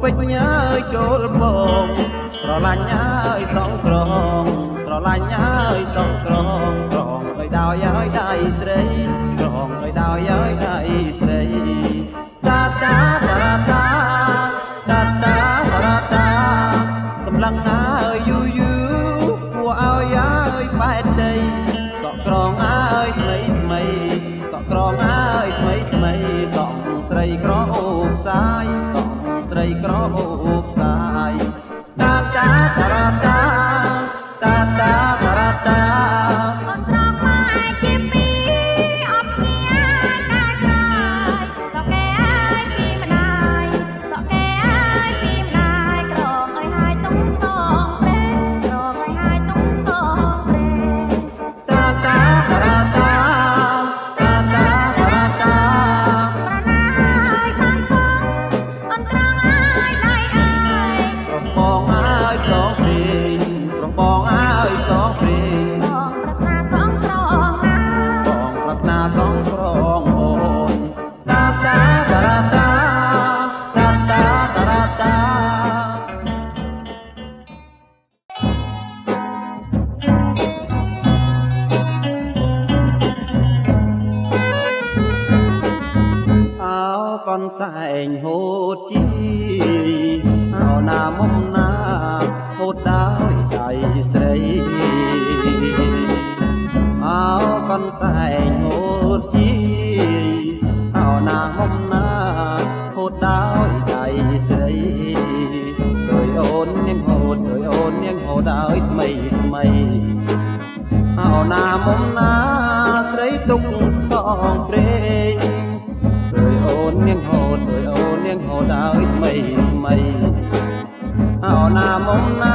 ពេញញ៉ើយចូលបងស្រឡាញ់ញ៉ើយសងក្រងស្រឡាញ់ញ៉ើយសងក្រងក្រងឲ្យដោយឲ្យដៃស្រីក្រងឲ្យដោយឲ្យដៃស្រីតាតាតារាតាតាតាតារាតាសម្លឹងអើយយូយូគួរឲ្យឲ្យបែកដីសក់ក្រងអើយថ្មីថ្មីសក់ក្រងអើយថ្មីថ្មីសក់ស្រីក្រអូបផ្សាយសក់ស្រីក្រអូបផ្សាយតាតាតារាតាតាតាតារាតាអូនត្រង់មកជាពីអត់គ្នាកាក្រោយសក់គេអើយពីម្ដាយសក់គេអើយពីម្ដាយក្រងឲ្យហើយទុំសងព្រេក្រងឲ្យហើយទុំសងព្រេតាតាតារាតាតាតាតារាតាប្រណាឲ្យបានសងអូនត្រង់ឲ្យដៃអើយប្របងអើយសងព្រៀងប្របងអើយសងព្រៀងបងប្រាថ្នាសងក្រងណាបងប្រាថ្នាសងក្រងអូនតាតាតារាតាតាតាតារាតាអោកនសែងហូតជីអោណាមុំណាហូតដោយដៃស្រីអោកនសែងហូតជីអោណាមុំណាហូតដោយដៃស្រីដោយអូននាងហូតដោយអូននាងហូតដោយថ្មីថ្មីអោណាមុំណាស្រីទុកសងព្រេងដោយអូននាងហូតដោយអូននាងហូតដោយថ្មីថ្មីអោណាមុំណា